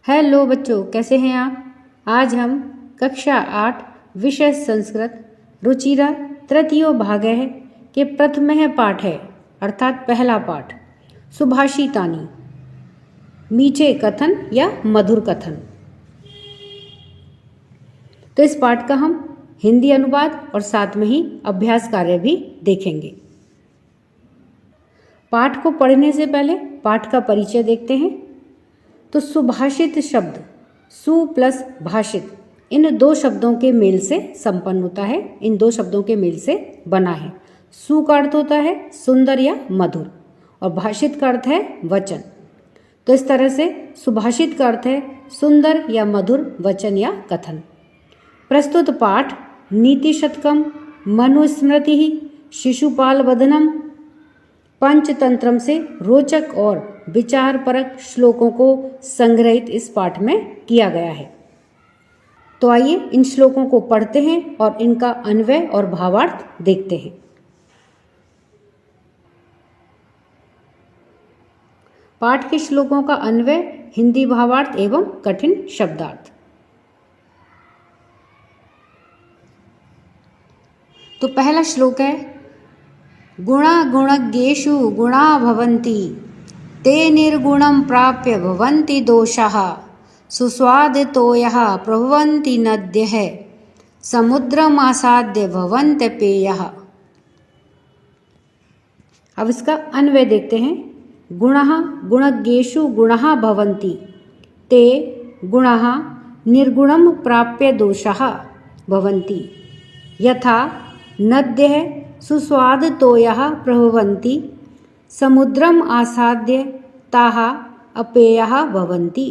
Hello बच्चों, कैसे हैं आप। आज हम कक्षा 8 विषय संस्कृत रुचिरा तृतीयो भाग है के प्रथम पाठ है अर्थात पहला पाठ सुभाषितानि मीठे कथन या मधुर कथन। तो इस पाठ का हम हिंदी अनुवाद और साथ में ही अभ्यास कार्य भी देखेंगे। पाठ को पढ़ने से पहले पाठ का परिचय देखते हैं। तो सुभाषित शब्द सु प्लस भाषित इन दो शब्दों के मेल से संपन्न होता है, इन दो शब्दों के मेल से बना है। सु का अर्थ होता है सुंदर या मधुर और भाषित का अर्थ है वचन। तो इस तरह से सुभाषित का अर्थ है सुंदर या मधुर वचन या कथन। प्रस्तुत पाठ नीति शतकम मनुस्मृति शिशुपाल वदनम पंचतंत्रम से रोचक और विचारपरक श्लोकों को संग्रहित इस पाठ में किया गया है। तो आइए इन श्लोकों को पढ़ते हैं और इनका अन्वय और भावार्थ देखते हैं। पाठ के श्लोकों का अन्वय, हिंदी भावार्थ एवं कठिन शब्दार्थ। तो पहला श्लोक है गुणा गुणज्ञेषु गुणा भवन्ति ते निर्गुणं प्राप्य भवन्ति दोषाः सुस्वादितोयः प्रभवन्ति नद्यः समुद्रमासाद्य भवन्त्यपेयः। अब इसका अन्वय देखते हैं। गुणः गुणज्ञेषु गुणः भवन्ति ते गुणः निर्गुणं प्राप्य दोषाः भवन्ति यथा नद्यः सुस्वादतोयः प्रभवन्ति समुद्रम आसाद्य ताः अपेयः भवन्ति।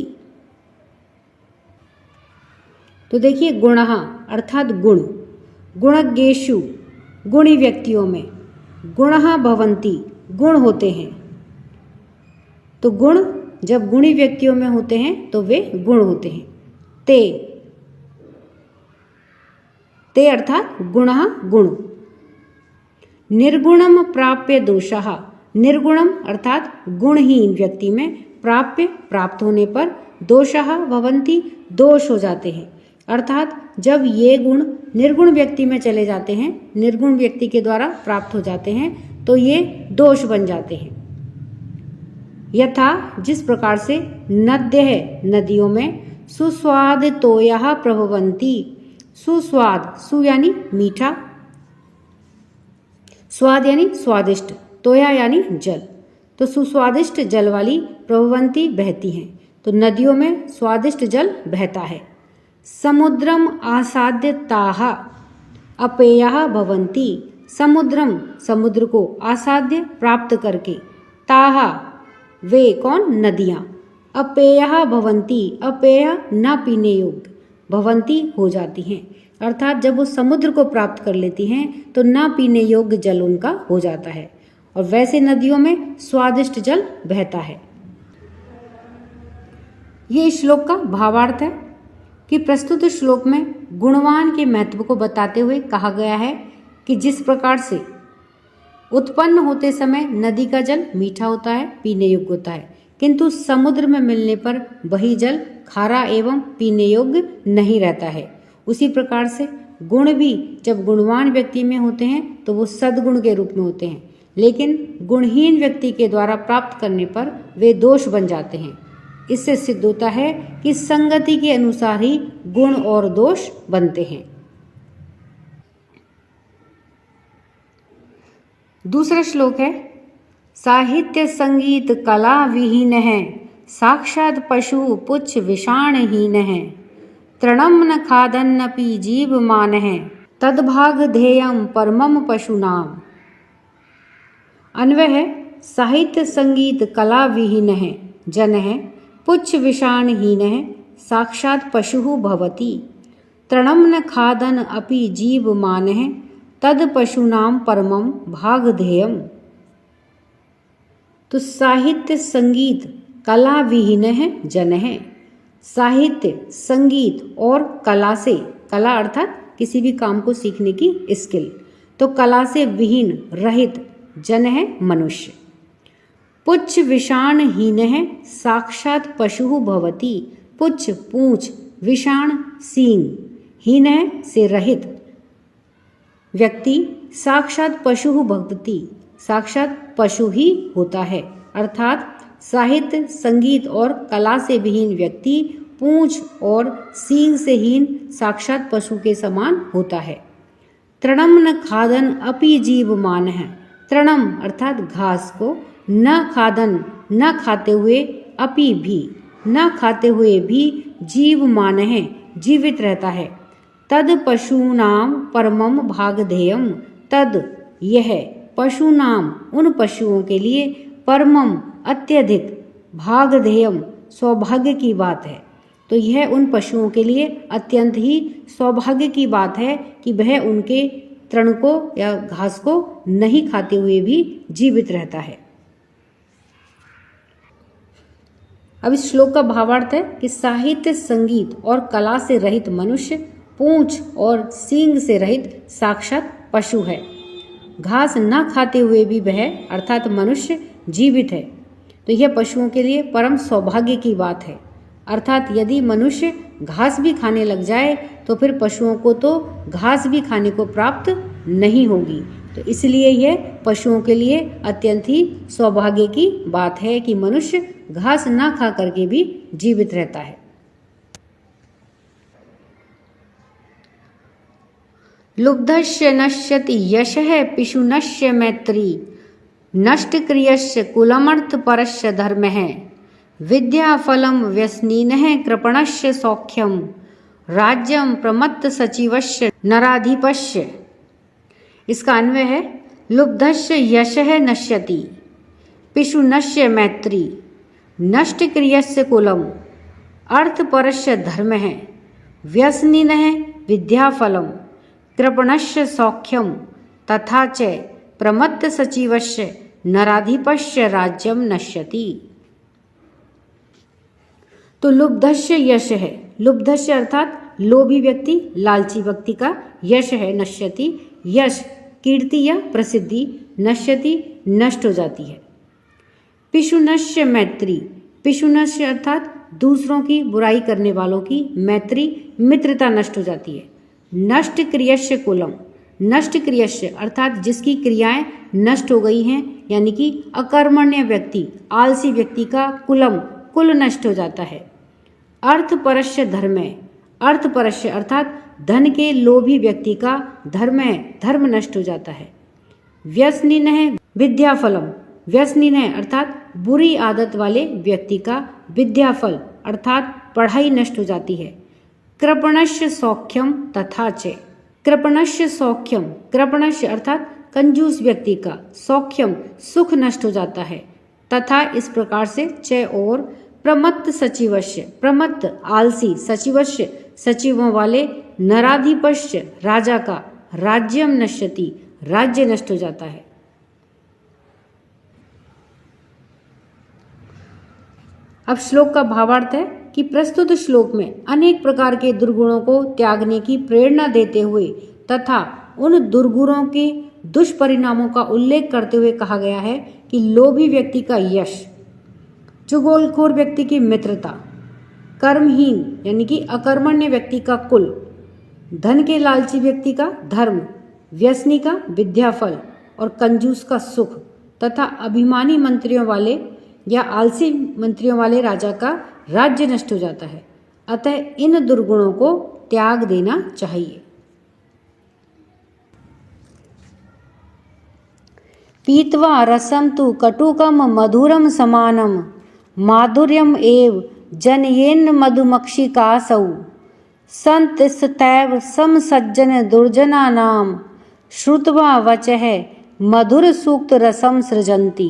तो देखिए गुणः अर्थात गुण, गुणज्ञेषु गुणी व्यक्तियों में, गुणः भवन्ति गुण होते हैं। तो गुण जब गुणी व्यक्तियों में होते हैं तो वे गुण होते हैं। ते अर्थात गुणः गुण। निर्गुणम प्राप्य दोषः, निर्गुणम अर्थात गुणहीन व्यक्ति में प्राप्य प्राप्त होने पर दोषः भवन्ति दोष हो जाते हैं। अर्थात जब ये गुण निर्गुण व्यक्ति में चले जाते हैं, निर्गुण व्यक्ति के द्वारा प्राप्त हो जाते हैं तो ये दोष बन जाते हैं। यथा जिस प्रकार से नद्य है नदियों में सुस्वादितोयः प्रभवन्ति, सुस्वाद सु यानी मीठा, स्वाद यानी स्वादिष्ट, तोया यानी जल। तो सुस्वादिष्ट जल वाली प्रभवंती बहती हैं। तो नदियों में स्वादिष्ट जल बहता है। समुद्रम आसाद्य ताः अपेयः भवन्ति, समुद्रम समुद्र को आसाद्य प्राप्त करके, ताः वे कौन नदियाँ, अपेयः भवन्ति अपेय न पीने योग्य, भवन्ति हो जाती हैं। अर्थात जब वो समुद्र को प्राप्त कर लेती हैं तो ना पीने योग्य जल उनका हो जाता है और वैसे नदियों में स्वादिष्ट जल बहता है। ये श्लोक का भावार्थ है कि प्रस्तुत श्लोक में गुणवान के महत्व को बताते हुए कहा गया है कि जिस प्रकार से उत्पन्न होते समय नदी का जल मीठा होता है, पीने योग्य होता है, किंतु समुद्र में मिलने पर वही जल खारा एवं पीने योग्य नहीं रहता है। उसी प्रकार से गुण भी जब गुणवान व्यक्ति में होते हैं तो वो सद्गुण के रूप में होते हैं, लेकिन गुणहीन व्यक्ति के द्वारा प्राप्त करने पर वे दोष बन जाते हैं। इससे सिद्ध होता है कि संगति के अनुसार ही गुण और दोष बनते हैं। दूसरा श्लोक है साहित्य संगीत कला विहीन है साक्षात पशु पुच्छ विषाणहीन है तृणम न खादन्नपि जीवमान है तद्भाग ध्येयम परमम पशुनाम। अन्वय है साहित्य संगीत कला विहीन है जन है पुच्छ विषाणहीन है साक्षात पशु भवति तृणम न खादन अपि जीवमान है तद पशुनाम परमम भाग ध्येयम। तो साहित्य संगीत कला विहीन है जन है, साहित्य संगीत और कला से, कला अर्थात किसी भी काम को सीखने की स्किल, तो कला से विहीन रहित जन है मनुष्य। पुच्छ विषाणहीन है साक्षात पशु भवति, पुच्छ पूंछ, विषाण सींग, हीनः से रहित व्यक्ति साक्षात पशु भक्ति, साक्षात पशु ही होता है। अर्थात साहित्य, संगीत और कला से विहीन व्यक्ति पूंछ और सींग से हीन साक्षात पशु के समान होता है। तृणम न खादन अपि जीव मान है। तृणम अर्थात घास को, न खादन न खाते हुए, अपि भी न खाते हुए भी, जीव मान है जीवित रहता है। तद पशूनाम परमम भागधेयम, तद यह पशुनाम उन पशुओं के लिए, परमम अत्यधिक, भागधेयम सौभाग्य की बात है। तो यह उन पशुओं के लिए अत्यंत ही सौभाग्य की बात है कि वह उनके तृण को या घास को नहीं खाते हुए भी जीवित रहता है। अब इस श्लोक का भावार्थ है कि साहित्य, संगीत और कला से रहित मनुष्य पूंछ और सींग से रहित साक्षात पशु है। घास न खाते हुए भी वह अर्थात मनुष्य जीवित है। तो यह पशुओं के लिए परम सौभाग्य की बात है। अर्थात यदि मनुष्य घास भी खाने लग जाए तो फिर पशुओं को तो घास भी खाने को प्राप्त नहीं होगी। तो इसलिए यह पशुओं के लिए अत्यंत ही सौभाग्य की बात है कि मनुष्य घास ना खा करके भी जीवित रहता है। लुब्धस्य नश्यति यशः पिशुनस्य मैत्री, नष्ट क्रियस्य कुलमर्थ परस्य धर्मः, विद्या फलम व्यसनीनः कृपणस्य सौख्यम, राज्यम प्रमत्त सचिवस्य नराधिपस्य। इसका अन्वय है लुब्धस्य यशः नश्यति, पिशुनस्य मैत्री, नष्ट क्रियस्य कुलम अर्थ परस्य धर्मः, व्यसनीनः विद्याफलम, कृपणस्य सौख्यम, तथा च प्रमत्त सचिवस्य नराधिपस्य राज्यम नश्यति। तो लुब्धस्य यश है, लुब्धस्य अर्थात लोभी व्यक्ति, लालची व्यक्ति का यश है नश्यति, यश कीर्ति या प्रसिद्धि, नश्यति नष्ट हो जाती है। पिशुनस्य मैत्री, पिशुनस्य अर्थात दूसरों की बुराई करने वालों की मैत्री मित्रता नष्ट हो जाती है। नष्ट क्रियस्य कुलम, नष्ट क्रियस्य अर्थात जिसकी क्रियाएं नष्ट हो गई हैं, यानी कि अकर्मण्य व्यक्ति, आलसी व्यक्ति का कुलम, कुल नष्ट हो जाता है। अर्थ परस्य धर्म, अर्थ परस्य अर्थात धन के लोभी व्यक्ति का धर्म, धर्म नष्ट हो जाता है। व्यसनीन है विद्याफलम, व्यसनीन है अर्थात बुरी आदत वाले व्यक्ति का विद्याफल अर्थात पढ़ाई नष्ट हो जाती है। कृपणस्य सौख्यम तथा च, कृपणस्य सौख्यम, कृपणस्य अर्थात कंजूस व्यक्ति का, सौख्यम सुख नष्ट हो जाता है। तथा इस प्रकार से च और प्रमत्त सचिवस्य, प्रमत्त आलसी, सचिवस्य सचिवों वाले, नराधिपस्य राजा का, राज्यम नश्यति राज्य नष्ट हो जाता है। अब श्लोक का भावार्थ है कि प्रस्तुत श्लोक में अनेक प्रकार के दुर्गुणों को त्यागने की प्रेरणा देते हुए तथा उन दुर्गुणों के दुष्परिणामों का उल्लेख करते हुए कहा गया है कि लोभी व्यक्ति का यश, चुगलखोर व्यक्ति की मित्रता, कर्महीन यानी कि अकर्मण्य व्यक्ति का कुल, धन के लालची व्यक्ति का धर्म, व्यसनी का विद्याफल और कंजूस का सुख तथा अभिमानी मंत्रियों वाले या आलसी मंत्रियों वाले राजा का राज्य नष्ट हो जाता है। अतः इन दुर्गुणों को त्याग देना चाहिए। पीत्वा रसम तु कटुकम मधुरम समानम, माधुर्यम एव जनयेन मधुमक्षिकासौ, संतस्तैव समसज्जन दुर्जनानाम, श्रुत्वा वचः मधुर सूक्त रसम सृजन्ति।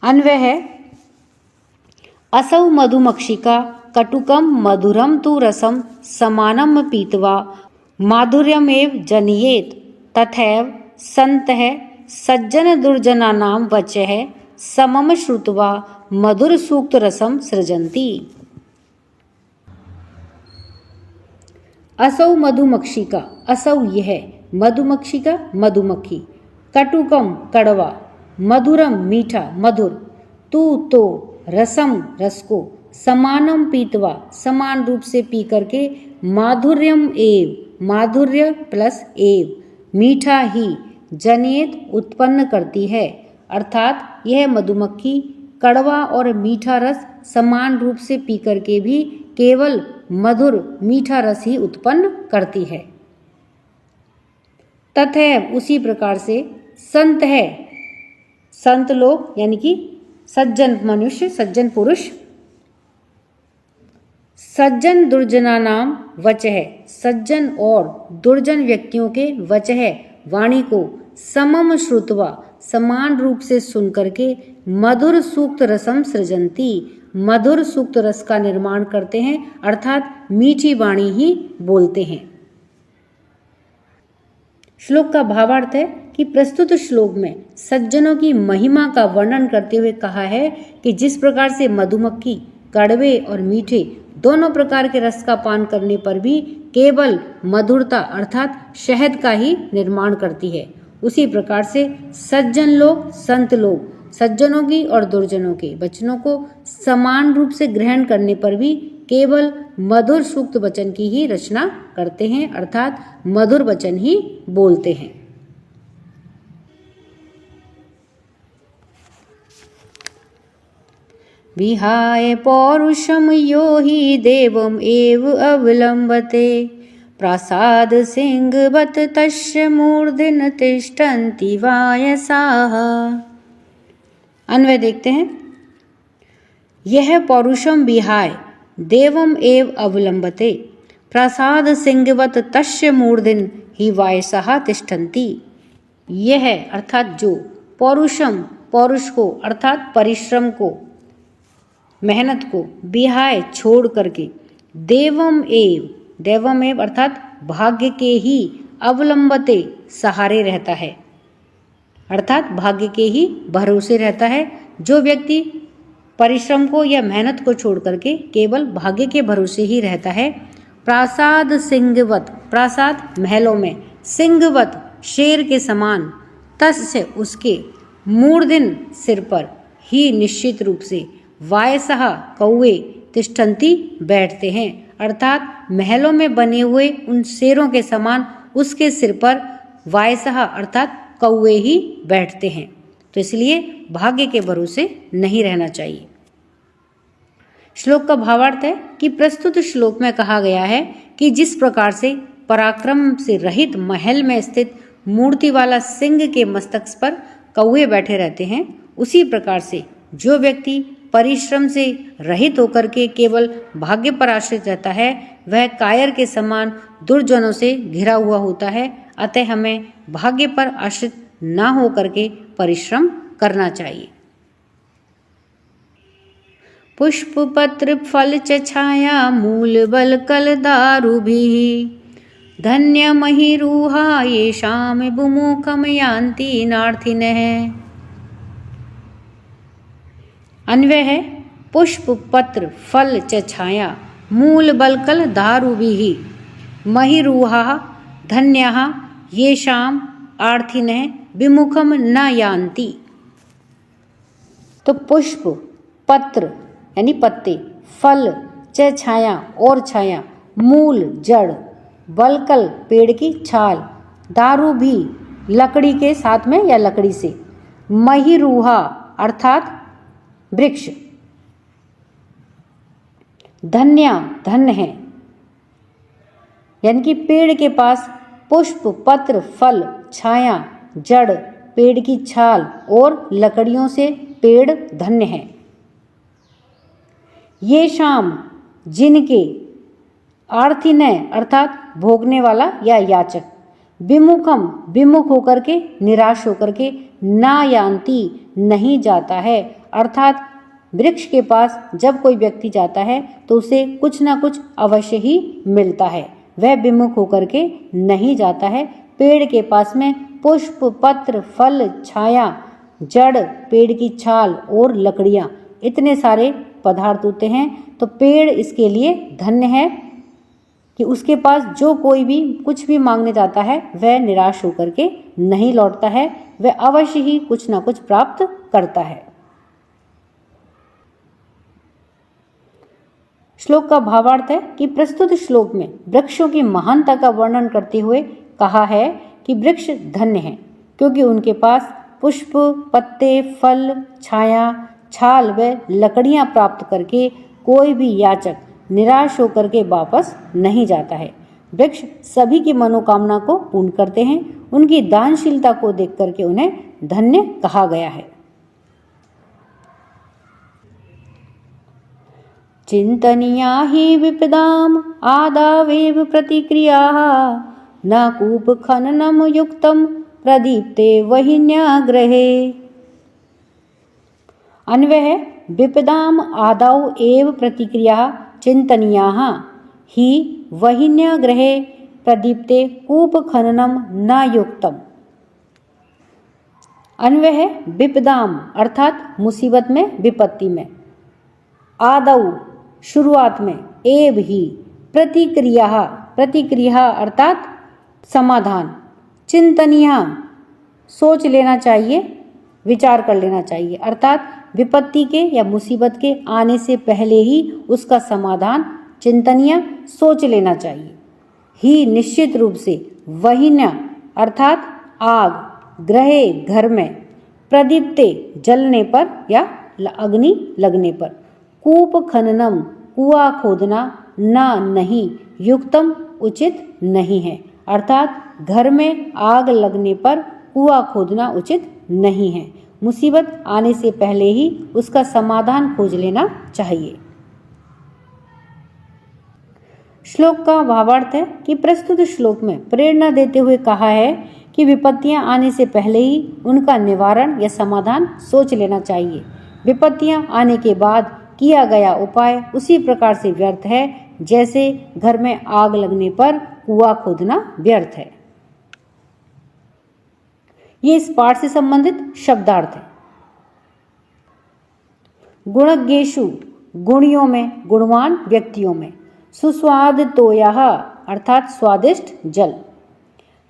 अन्वय है असौ मधुमक्षिका कटुकम मधुरम तु रसम समानम पीत्वा माधुर्यमेव जनयेत, तथैव संतः सज्जन दुर्जनानां वचः समम श्रुत्वा मधुर सूक्त रसम सृजन्ति। असौ मधुमक्षिका, असौ यह, मधुमक्षिका मधुमक्खी, कटुकम कड़वा, मधुरम मीठा मधुर, तू तो रसम रस को, समानम पीतवा, समान रूप से पी करके, माधुर्यम एव, माधुर्य प्लस एव, मीठा ही, जनित उत्पन्न करती है। अर्थात यह मधुमक्खी कड़वा और मीठा रस समान रूप से पी करके भी केवल मधुर मीठा रस ही उत्पन्न करती है। तथैव उसी प्रकार से संत है, संत लोग यानी कि सज्जन मनुष्य, सज्जन पुरुष, सज्जन दुर्जना नाम वचः, सज्जन और दुर्जन व्यक्तियों के वचः वाणी को समम श्रुत्वा, समान रूप से सुन करके, मधुर सूक्त रसम सृजंती, मधुर सूक्त रस का निर्माण करते हैं, अर्थात मीठी वाणी ही बोलते हैं। श्लोक का भावार्थ है कि प्रस्तुत श्लोक में सज्जनों की महिमा का वर्णन करते हुए कहा है कि जिस प्रकार से मधुमक्खी कड़वे और मीठे दोनों प्रकार के रस का पान करने पर भी केवल मधुरता अर्थात शहद का ही निर्माण करती है, उसी प्रकार से सज्जन लोग, संत लोग सज्जनों की और दुर्जनों के वचनों को समान रूप से ग्रहण करने पर भी केवल मधुर सूक्त वचन की ही रचना करते हैं, अर्थात मधुर वचन ही बोलते हैं। विहाय पौरुषम यो हि देवम एव अवलंबते, प्रासाद सिंहवत तस्य मूर्धन तिष्ठन्ति वायसाः। अन्वय देखते हैं। यह पौरुषम विहाय देवम एव अवलंबते, प्रासाद सिंहवत तस्य मूर्धन ही वायसाः तिष्ठन्ति। यह अर्थात जो पौरुषम, पौरुष को अर्थात परिश्रम को, मेहनत को, विहाय छोड़ करके, देवम एव, देवम एव अर्थात भाग्य के ही, अवलंबते सहारे रहता है, अर्थात भाग्य के ही भरोसे रहता है। जो व्यक्ति परिश्रम को या मेहनत को छोड़ करके केवल भाग्य के भरोसे ही रहता है। प्रासाद सिंहवत, प्रासाद महलों में, सिंहवत शेर के समान, तस्य उसके, मूर्धन सिर पर, ही निश्चित रूप से, वायसः कौवे, तिष्ठन्ति बैठते हैं, अर्थात महलों में बने हुए उन शेरों के समान उसके सिर पर वायसः अर्थात कौवे ही बैठते हैं। तो इसलिए भाग्य के भरोसे नहीं रहना चाहिए। श्लोक का भावार्थ है कि प्रस्तुत श्लोक में कहा गया है कि जिस प्रकार से पराक्रम से रहित महल में स्थित मूर्ति वाला सिंह के मस्तक पर कौवे बैठे रहते हैं, उसी प्रकार से जो व्यक्ति परिश्रम से रहित होकर के केवल भाग्य पर आश्रित रहता है, वह कायर के समान दुर्जनों से घिरा हुआ होता है। अतः हमें भाग्य पर आश्रित न होकर के परिश्रम करना चाहिए। पुष्प पत्र फल च छाया मूल बल कल दारुभिः, धन्य महिरूहा येषां विमुखम यान्ति नार्थिनः। अन्वय है पुष्प पत्र फल च छाया मूल बलकल दारुभिः, महिरूहा धन्यः येषां आर्थिनः विमुखम न यान्ति। तो पुष्प, पत्र यानी पत्ते, फल च छाया और छाया, मूल जड़, बलकल पेड़ की छाल, दारू भी लकड़ी के साथ में या लकड़ी से, महिरूहा अर्थात वृक्ष, धन्य धन है, यानी कि पेड़ के पास पुष्प, पत्र, फल, छाया, जड़, पेड़ की छाल और लकड़ियों से पेड़ धन्य है। ये शाम जिनके, आर्थिनय अर्थात भोगने वाला या याचक, विमुखम विमुख होकर के, निराश होकर के, ना यान्ति नहीं जाता है, अर्थात वृक्ष के पास जब कोई व्यक्ति जाता है तो उसे कुछ ना कुछ अवश्य ही मिलता है, वह विमुख होकर के नहीं जाता है। पेड़ के पास में पुष्प, पत्र, फल, छाया, जड़, पेड़ की छाल और लकड़ियाँ, इतने सारे पदार्थ होते हैं, तो पेड़ इसके लिए धन्य है कि उसके पास जो कोई भी कुछ भी मांगने जाता है वह निराश होकर के नहीं लौटता है, वह अवश्य ही कुछ ना कुछ प्राप्त करता है। श्लोक का भावार्थ है कि प्रस्तुत श्लोक में वृक्षों की महानता का वर्णन करते हुए कहा है कि वृक्ष धन्य हैं क्योंकि उनके पास पुष्प, पत्ते, फल, छाया, छाल व लकड़ियां प्राप्त करके कोई भी याचक निराश होकर के वापस नहीं जाता है। वृक्ष सभी की मनोकामना को पूर्ण करते हैं। उनकी दानशीलता को देख करके उन्हें धन्य कहा गया है। चिंतनीया ही विपदाम आदावेव प्रतिक्रियाः न कूप खननम युक्तम प्रदीप्ते वहिन्याग्रहे। अन्वय है विपदाम आदाव एव प्रतिक्रियाः चिंतनीयाः ही वहिन्याग्रहे प्रदीप्ते कूप खननम न युक्तम। अन्वय है विपदाम अर्थात मुसीबत में, विपत्ति में, आदौ शुरुआत में, एव ही प्रतिक्रिया, प्रतिक्रिया अर्थात समाधान, चिंतनीय सोच लेना चाहिए, विचार कर लेना चाहिए, अर्थात विपत्ति के या मुसीबत के आने से पहले ही उसका समाधान चिंतनीय सोच लेना चाहिए। ही निश्चित रूप से, वहिन्या अर्थात आग, ग्रहे घर में, प्रदीप्ते जलने पर या अग्नि लगने पर, कूप खननम कुआं खोदना, न नहीं, युक्तम उचित नहीं है, अर्थात घर में आग लगने पर कुआं खोदना उचित नहीं है। मुसीबत आने से पहले ही उसका समाधान खोज लेना चाहिए। श्लोक का भावार्थ है कि प्रस्तुत श्लोक में प्रेरणा देते हुए कहा है कि विपत्तियां आने से पहले ही उनका निवारण या समाधान सोच लेना चाहिए। विपत्तियां आने के बाद किया गया उपाय उसी प्रकार से व्यर्थ है जैसे घर में आग लगने पर कुआं खोदना व्यर्थ है। ये इस पाठ से संबंधित शब्दार्थ है। गुणज्ञेषु गुणियों में, गुणवान व्यक्तियों में, सुस्वादितोयः अर्थात स्वादिष्ट जल,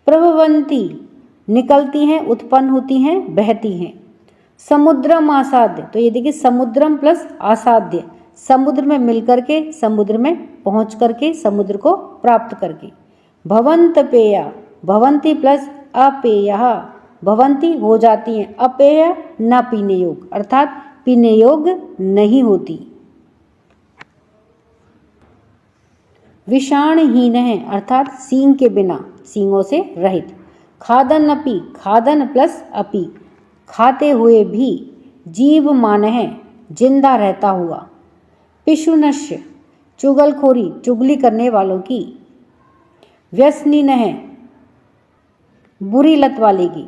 प्रभवन्ति निकलती हैं, उत्पन्न होती हैं, बहती हैं, समुद्रम आसाद्य, तो ये देखिए समुद्रम प्लस आसाद्य, समुद्र में मिलकर के, समुद्र में पहुंच करके, समुद्र को प्राप्त करके, भवंत पेया, भवंती प्लस अपेयः, भवंती हो जाती हैं, अपेय न पीने योग अर्थात पीने योग्य नहीं होती, विषाणहीन है अर्थात सींग के बिना, सींगों से रहित, खादन अपि, खादन प्लस अपि खाते हुए भी, जीवमान है जिंदा रहता हुआ, पिशुनश्य चुगलखोरी चुगली करने वालों की, व्यसनीन है बुरी लत वाले की,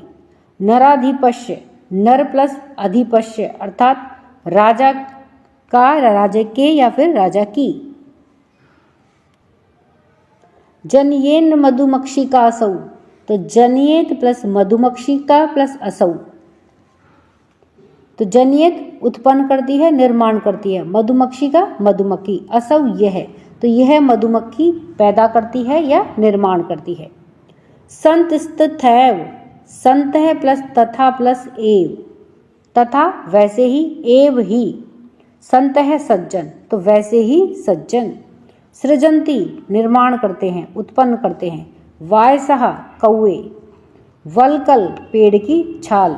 नराधिपश्य नर प्लस अधिपश्य अर्थात राजा का, राजा के या फिर राजा की, जनियेन मधुमक्षी का असौ, तो जनियेत प्लस मधुमक्षी का प्लस असौ, तो जनियत उत्पन्न करती है, निर्माण करती है, मधुमक्षी का मधुमक्खी, असौ यह है, तो यह मधुमक्खी पैदा करती है या निर्माण करती है। संत स्थितैव, संत है प्लस तथा प्लस एव, तथा वैसे ही, एव ही, संत है सज्जन तो वैसे ही सज्जन, सृजंती निर्माण करते हैं, उत्पन्न करते हैं, वायसः कौवे, वलकल पेड़ की छाल,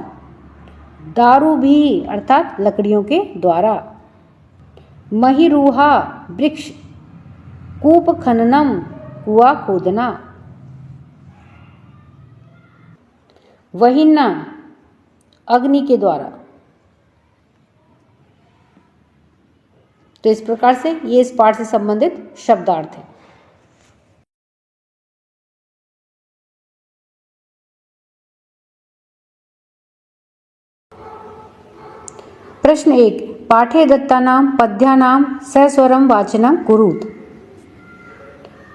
दारू भी अर्थात लकड़ियों के द्वारा, महिरूहा वृक्ष, कूप खननम कुआं खोदना, वहिन्ना अग्नि के द्वारा। तो इस प्रकार से ये इस पाठ से संबंधित शब्दार्थ है। प्रश्न 1, पाठे दत्तानां पद्यानां सस्वरम वाचनं कुरुत।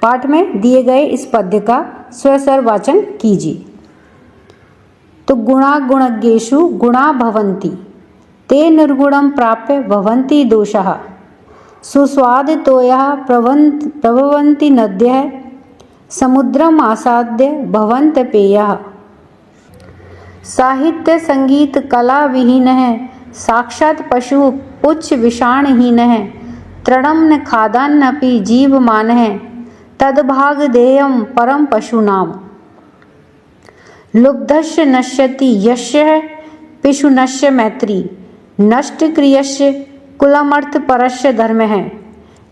पाठ में दिए गए इस पद्य का स्वस्वर वाचन कीजिए। तो गुणा गुणज्ञेषु गुणा भवन्ति, ते निर्गुणं प्राप्य भवन्ति दोषाः, सुस्वादितोयः प्रभवन्ति नद्यः, समुद्रम आसाद्य भवन्त पेयः, साहित्य संगीत कला विहीन है, साक्षात पशु पुच्छ विषाणहीन है, तृणम न खादान्नपि जीवमानः तद्भागधेयं परम पशूनाम्। लुब्धस्य नश्यति यस्य पिशुनस्य मैत्री नष्ट क्रियस्य कुलमर्थ परस्य धर्मः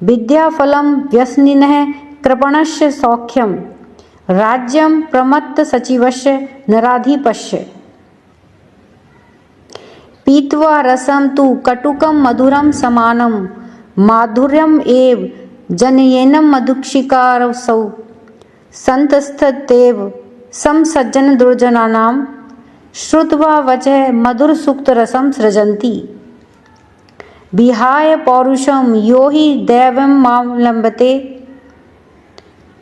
विद्याफलं व्यसनिनः कृपणस्य सौख्यं राज्यं प्रमत्त सचिवस्य नराधिपस्य। पीत्वा रसं तु कटुकं मधुरं समानं माधुर्यम् एव जनयेनं मधुक्षिकारसौ संतस्ततेव समसज्जन दुर्जनानां श्रुत्वा वचः मधुर सूक्त रसं सृजन्ति। विहाय पौरुषं यो हि दैवं मावलम्बते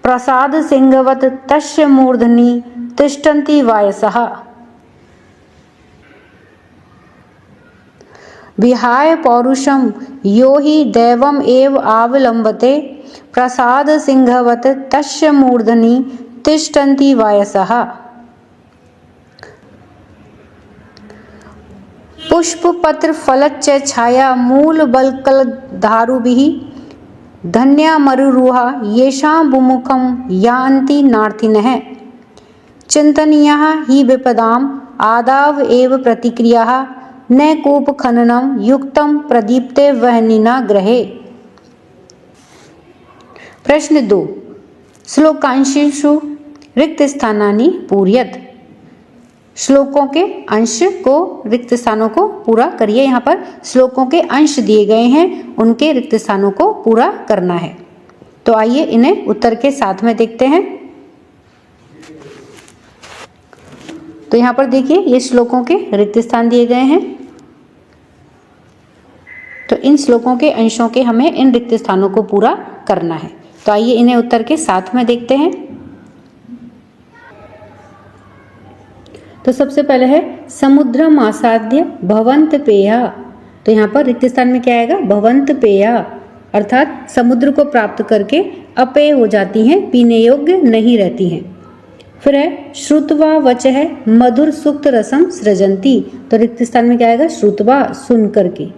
प्रसाद सिंहवत तस्य मूर्धनि तिष्ठन्ति वायसः। विहाय पौरुषं यो हि दैवम् एव आवलम्बते प्रसाद सिंहवत तस्य मूर्धनि तिष्ठन्ति वायसः। पुष्प पत्र फलच्च छाया मूल बलकल धारुभिः धन्या मरुरुहा येषां विमुखं यान्ति नार्थिनः। चिन्तनीयाः हि विपदाम् आदाव एव प्रतिक्रियाः न कूप खननं युक्तं प्रदीप्ते वह्निना ग्रहे। प्रश्न 2 श्लोकांशेषु रिक्त स्थानानि पूरयत। श्लोकों के अंश को रिक्त स्थानों को पूरा करिए। यहाँ पर श्लोकों के अंश दिए गए हैं, उनके रिक्त स्थानों को पूरा करना है। तो आइए इन्हें उत्तर के साथ में देखते हैं। तो यहाँ पर देखिए ये श्लोकों के रिक्त स्थान दिए गए हैं। तो इन श्लोकों के अंशों के हमें इन रिक्त स्थानों को पूरा करना है। तो आइए इन्हें उत्तर के साथ में देखते हैं। तो सबसे पहले है समुद्रम आसाद्य भवंत पेया। तो यहाँ पर रिक्त स्थान में क्या आएगा? भवंत पेया, अर्थात समुद्र को प्राप्त करके अपेय हो जाती हैं, पीने योग्य नहीं रहती हैं। फिर है श्रुत्वा वचः मधुर सूक्त रसम सृजंती। तो रिक्त स्थान में क्या आएगा? श्रुत्वा, सुन करके,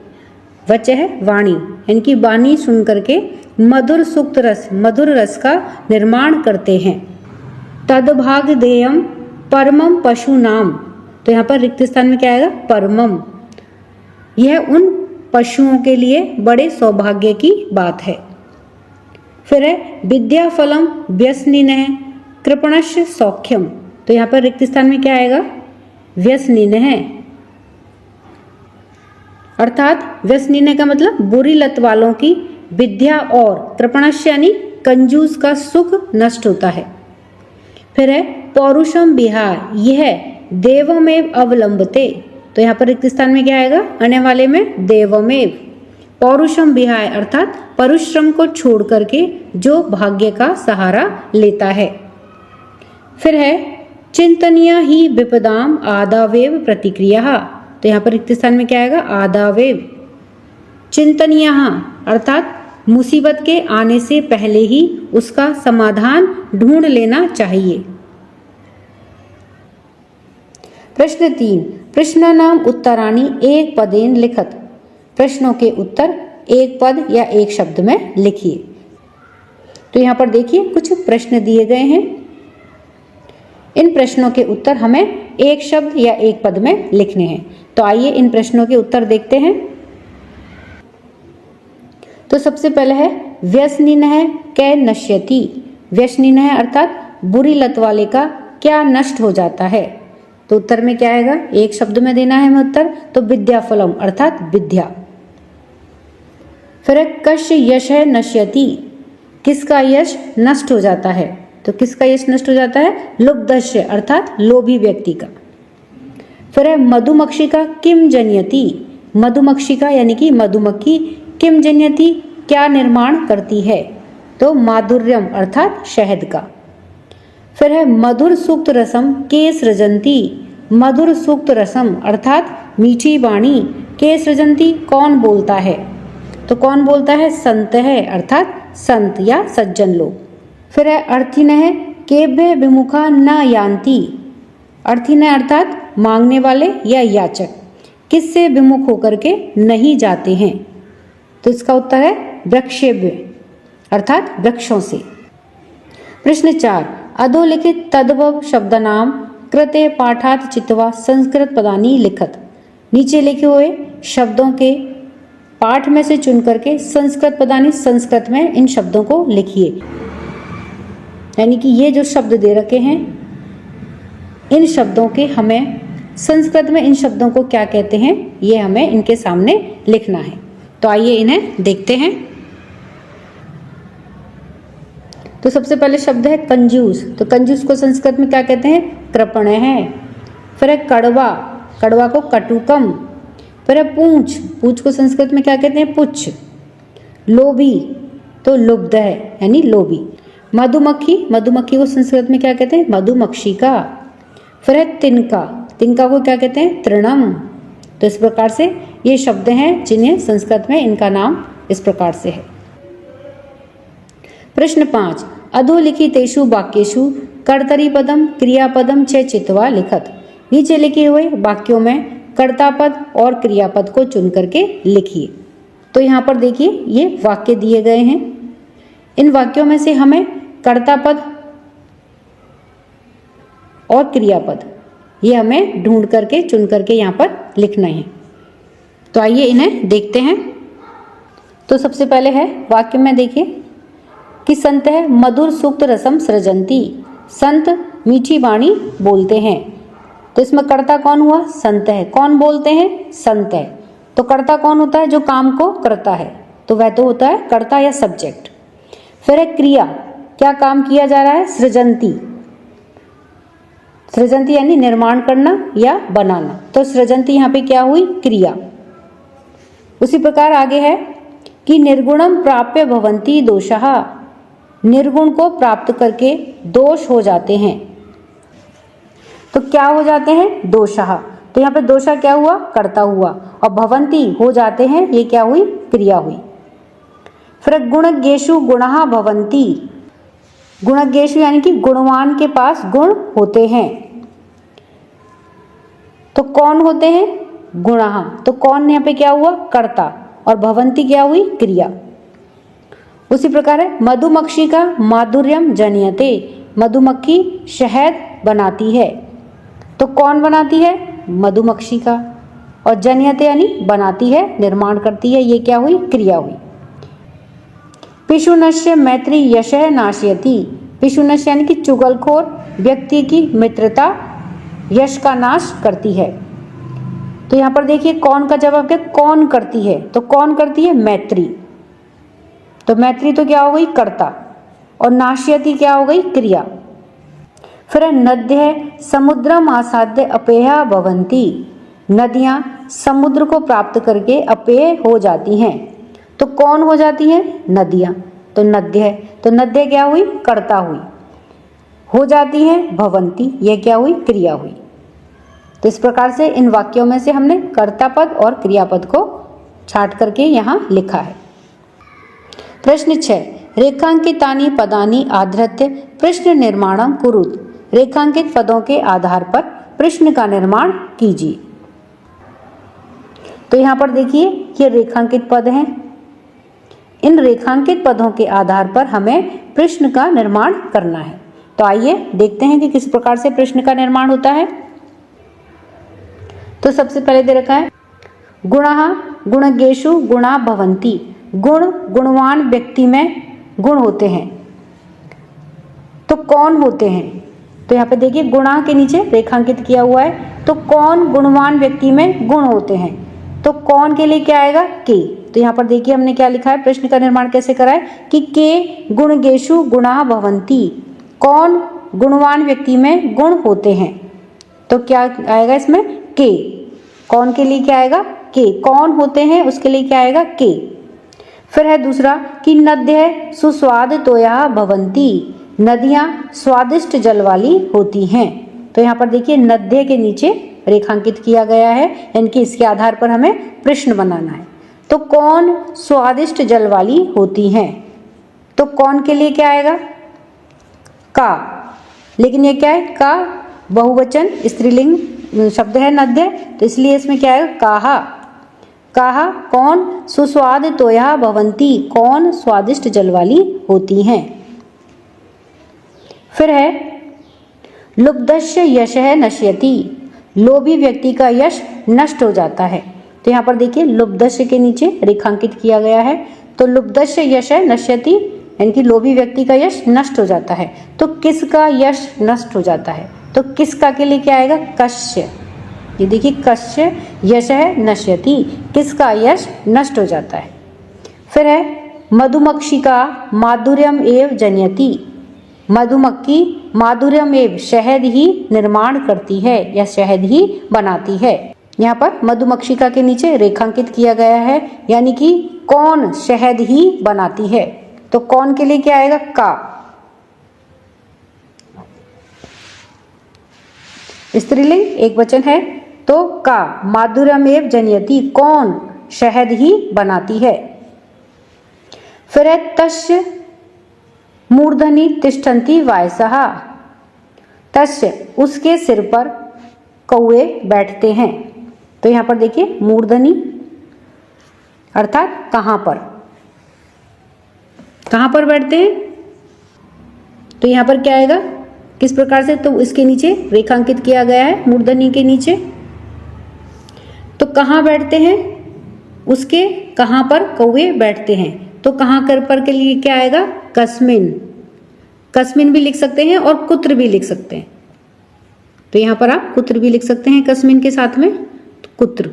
वचः वाणी, यानी कि वाणी सुन करके मधुर सूक्त रस, मधुर रस का निर्माण करते हैं। तद्भाग देयम परमम पशु नाम। तो यहाँ पर रिक्त स्थान में क्या आएगा? परमम, यह उन पशुओं के लिए बड़े सौभाग्य की बात है। फिर है विद्याफलम व्यसनिनः कृपणस्य सौख्यम। तो यहाँ पर रिक्त स्थान में क्या आएगा? व्यसनिनः, अर्थात व्यसनिनः का मतलब बुरी लत वालों की विद्या और कृपणस्य यानी कंजूस का सुख नष्ट होता है। फिर है पौरुषम विहाय, यह देवमेव अवलंबते। तो यहाँ पर रिक्त स्थान में क्या आएगा? आने वाले में देवमेव, पौरुषम विहाय अर्थात परिश्रम को छोड़ करके जो भाग्य का सहारा लेता है। फिर है चिंतनीय ही विपदाम आदावेव प्रतिक्रिया। तो यहाँ पर रिक्त स्थान में क्या आएगा? आदावेव, चिंतनीय अर्थात मुसीबत के आने से पहले ही उसका समाधान ढूंढ लेना चाहिए। प्रश्न 3 प्रश्नानाम उत्तराणि एक पदेन लिखत। प्रश्नों के उत्तर एक पद या एक शब्द में लिखिए। तो यहाँ पर देखिए कुछ प्रश्न दिए गए हैं। इन प्रश्नों के उत्तर हमें एक शब्द या एक पद में लिखने हैं। तो आइए इन प्रश्नों के उत्तर देखते हैं। तो सबसे पहले है व्यसनिनः कै नश्यति। व्यसनिनः अर्थात बुरी लत वाले का क्या नष्ट हो जाता है। तो उत्तर में क्या आएगा? एक शब्द में देना है हमें उत्तर। तो विद्याफलम अर्थात विद्या। फिर कस्य यश है नश्यति, किसका यश नष्ट हो जाता है। तो किसका यश नष्ट हो जाता है? लुब्धस्य अर्थात लोभी व्यक्ति का। फिर है मधुमक्षिका किम जन्यति, मधुमक्षिका यानी कि मधुमक्खी किम जन्यति क्या निर्माण करती है। तो माधुर्यम अर्थात शहद का। फिर है मधुर सूक्त रसम के सृजंती, मधुर सूक्त रसम अर्थात मीठी वाणी के सृजंती कौन बोलता है। तो कौन बोलता है? संत है, अर्थात संत या सज्जन लोग। फिर है अर्थिनः केभ्य विमुखा न यान्ति। अर्थिनः अर्थात मांगने वाले या याचक किससे विमुख होकर के नहीं जाते हैं। तो इसका उत्तर है वृक्षेभ्य अर्थात वृक्षों से। प्रश्न 4, अधोलिखित तद्भव शब्दनाम कृते पाठात चित्वा संस्कृत पदानि लिखत। नीचे लिखे हुए शब्दों के पाठ में से चुन करके संस्कृत पदानि संस्कृत में इन शब्दों को लिखिए। यानी कि ये जो शब्द दे रखे हैं इन शब्दों के हमें संस्कृत में इन शब्दों को क्या कहते हैं ये हमें इनके सामने लिखना है। तो आइए इन्हें देखते हैं। तो सबसे पहले शब्द है कंजूस। तो कंजूस को संस्कृत में क्या कहते हैं? कृपण है। फिर है कड़वा, कड़वा को कटुकम। फिर है पूंछ, पूंछ को संस्कृत में क्या कहते हैं? पुच्छ। लोभी तो लुब्ध है यानी लोभी। मधुमक्खी, मधुमक्खी को संस्कृत में क्या कहते हैं? मधुमक्षिका। फिर है तिनका, तिनका को क्या कहते हैं? तृणम। तो इस प्रकार से ये शब्द हैं जिन्हें संस्कृत में इनका नाम इस प्रकार से है। प्रश्न 5, अधोलिखितेषु वाक्येषु कर्तरी पदम क्रियापदम च चित्वा लिखत। नीचे लिखे हुए वाक्यों में कर्ता पद और क्रियापद को चुन करके लिखिए। तो यहाँ पर देखिए ये वाक्य दिए गए हैं। इन वाक्यों में से हमें कर्ता पद और क्रियापद ये हमें ढूंढ करके चुन करके यहाँ पर लिखना है। तो आइए इन्हें देखते हैं। तो सबसे पहले है वाक्य में देखिए कि संत है मधुर सूक्त रसम सृजंती। संत मीठी वाणी बोलते हैं। तो इसमें कर्ता कौन हुआ? संत है। कौन बोलते हैं? संत है। तो कर्ता कौन होता है? जो काम को करता है, तो वह तो होता है कर्ता या सब्जेक्ट। फिर है क्रिया, क्या काम किया जा रहा है? सृजंती, सृजंती यानी निर्माण करना या बनाना। तो सृजंती यहाँ पे क्या हुई? क्रिया। उसी प्रकार आगे है कि निर्गुणम प्राप्य भवन्ति दोषः। निर्गुण को प्राप्त करके दोष हो जाते हैं। तो क्या हो जाते हैं? दोषः। तो यहाँ पे दोषा क्या हुआ? कर्ता हुआ। और भवन्ति हो जाते हैं, ये क्या हुई? क्रिया हुई। फिर गुणज्ञेषु गुणः भवन्ति। गुणज्ञेषु यानी कि गुणवान के पास गुण होते हैं। तो कौन होते हैं? गुणः। तो कौन यहाँ पे क्या हुआ? कर्ता। और भवन्ति क्या हुई? क्रिया। उसी प्रकार है मधुमक्षिका माधुर्यम जनयते। मधुमक्खी शहद बनाती है। तो कौन बनाती है? मधुमक्षिका। और जनयते यानी बनाती है, निर्माण करती है, ये क्या हुई? क्रिया हुई। पिशुनस्य मैत्री यशः नाशयति। पिशुनस्य यानी कि चुगलखोर व्यक्ति की मित्रता यश का नाश करती है। तो यहाँ पर देखिए कौन का जवाब क्या? कौन करती है। तो कौन करती है? मैत्री। तो मैत्री तो क्या हो गई? कर्ता। और नाशयति क्या हो गई? क्रिया। फिर नद्य समुद्रम आसाद्य अपेया भवन्ति। नदियां समुद्र को प्राप्त करके अपेय हो जाती हैं। तो कौन हो जाती है? नदियां। तो नद्य है। तो नद्य क्या हुई? कर्ता हुई। हो जाती है भवन्ति, यह क्या हुई? क्रिया हुई। तो इस प्रकार से इन वाक्यों में से हमने कर्ता पद और क्रियापद को छांट करके यहाँ लिखा है। प्रश्न 6, रेखांकितानि पदानि आधृत्य प्रश्न निर्माणम कुरुत। रेखांकित पदों के आधार पर प्रश्न का निर्माण कीजिए। तो यहाँ पर देखिए ये रेखांकित पद हैं। इन रेखांकित पदों के आधार पर हमें प्रश्न का निर्माण करना है। तो आइए देखते हैं कि किस प्रकार से प्रश्न का निर्माण होता है। तो सबसे पहले दे रखा है गुणः गुणज्ञेषु गुणा भवन्ति। गुण गुणवान व्यक्ति में गुण होते हैं। तो कौन होते हैं? तो यहाँ पे देखिए गुणा के नीचे रेखांकित किया हुआ है। तो कौन गुणवान व्यक्ति में गुण होते हैं? तो कौन के लिए क्या आएगा? के। तो यहाँ पर देखिए हमने क्या लिखा है, प्रश्न का निर्माण कैसे करा है कि के गुणज्ञेषु गुणा भवन्ति। कौन गुणवान व्यक्ति में गुण होते हैं। तो क्या आएगा इसमें? के। कौन के लिए क्या आएगा? के। कौन होते हैं उसके लिए क्या आएगा? के। फिर है दूसरा कि नद्य सुस्वाद तोया भवन्ति। नदियां स्वादिष्ट जल वाली होती हैं। तो यहाँ पर देखिए नद्य के नीचे रेखांकित किया गया है, यानी कि इसके आधार पर हमें प्रश्न बनाना है। तो कौन स्वादिष्ट जल वाली होती हैं। तो कौन के लिए क्या आएगा? का। लेकिन ये क्या है? का बहुवचन स्त्रीलिंग शब्द है नद्य, तो इसलिए इसमें क्या आएगा? काहा। कहा कौन सुस्वाद तोया भवंती, कौन स्वादिष्ट जल वाली होती हैं। फिर है लुब्धस्य यशः नश्यति, लोभी व्यक्ति का यश नष्ट हो जाता है। तो यहाँ पर देखिए लुब्धस्य के नीचे रेखांकित किया गया है। तो लुब्धस्य यशः नश्यति यानी कि लोभी व्यक्ति का यश नष्ट हो जाता है। तो किसका यश नष्ट हो जाता है, तो किसका के लिए क्या आएगा, कस्य। ये देखिए कस्य यशः नश्यति, किसका यश नष्ट हो जाता है। फिर है मधुमक्षिका माधुर्यम एव जनयति, मधुमक्खी माधुर्यम एव शहद ही निर्माण करती है या शहद ही बनाती है। यहाँ पर मधुमक्षिका के नीचे रेखांकित किया गया है, यानी कि कौन शहद ही बनाती है। तो कौन के लिए क्या आएगा, का। स्त्रीलिंग एक वचन है तो का, माधुर्यमेव जनयति, कौन शहद ही बनाती है। फिर है तस्य मूर्धनि तिष्ठन्ति वायसः, तस्य उसके सिर पर कौवे बैठते हैं। तो यहाँ पर देखिए मूर्धनि अर्थात कहाँ पर बैठते हैं। तो यहाँ पर क्या आएगा, किस प्रकार से, तो इसके नीचे रेखांकित किया गया है मूर्धनि के नीचे। तो कहाँ बैठते हैं, उसके कहाँ पर कौवे बैठते हैं। तो कहाँ कर पर के लिए क्या आएगा, कस्मिन। कस्मिन भी लिख सकते हैं और कुत्र भी लिख सकते हैं। तो यहाँ पर आप कुत्र भी लिख सकते हैं कस्मिन के साथ में, तो कुत्र।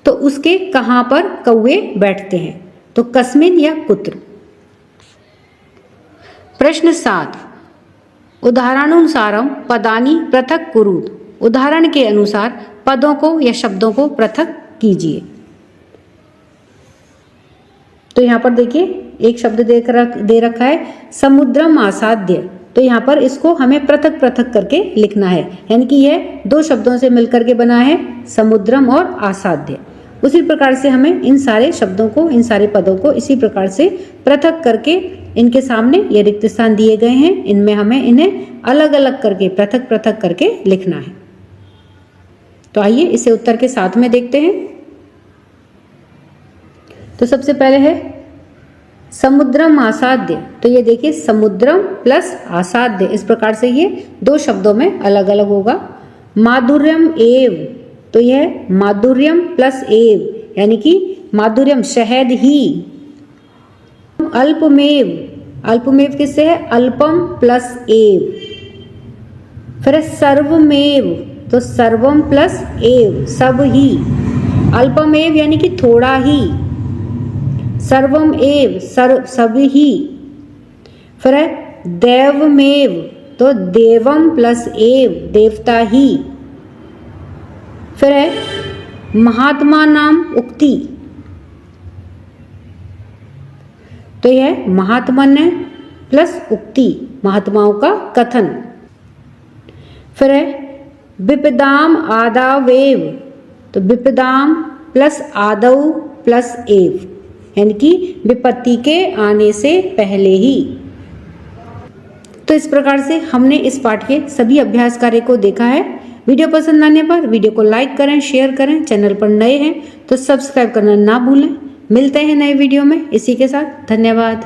तो उसके कहाँ पर कौवे बैठते हैं, तो कस्मिन या कुत्र। प्रश्न 7, उदाहरणानुसारम पदानि पृथक कुरु, उदाहरण के अनुसार पदों को या शब्दों को पृथक कीजिए। तो यहाँ पर देखिए एक शब्द दे रखा है समुद्रम आसाद्य। तो यहाँ पर इसको हमें पृथक पृथक करके लिखना है, यानी कि यह दो शब्दों से मिलकर के बना है, समुद्रम और आसाद्य। उसी प्रकार से हमें इन सारे शब्दों को, इन सारे पदों को इसी प्रकार से पृथक करके इनके सामने ये रिक्त स्थान दिए गए हैं, इनमें हमें इन्हें अलग अलग करके पृथक पृथक करके लिखना है। तो आइए इसे उत्तर के साथ में देखते हैं। तो सबसे पहले है समुद्रम आसाद्य। तो ये देखिए समुद्रम प्लस आसाद्य, इस प्रकार से ये दो शब्दों में अलग अलग होगा। माधुर्यम एव, तो यह माधुर्यम प्लस एव यानी कि माधुर्यम शहद ही। अल्पमेव, अल्पमेव किससे है, अल्पम प्लस एव। फिर सर्वमेव, तो सर्वम प्लस एव, सब ही। अल्पमेव यानी कि थोड़ा ही, सर्वम एव सब ही। फिर है देवमेव, तो देवम प्लस एव, देवता ही। फिर है महात्मा नाम उक्ति, तो यह महात्मन्य प्लस उक्ति, महात्माओं का कथन। फिर है विपदाम आदावेव, तो विपदाम प्लस आदव प्लस एव यानी कि विपत्ति के आने से पहले ही। तो इस प्रकार से हमने इस पाठ के सभी अभ्यास कार्य को देखा है। वीडियो पसंद आने पर वीडियो को लाइक करें, शेयर करें। चैनल पर नए हैं तो सब्सक्राइब करना ना भूलें। मिलते हैं नए वीडियो में। इसी के साथ धन्यवाद।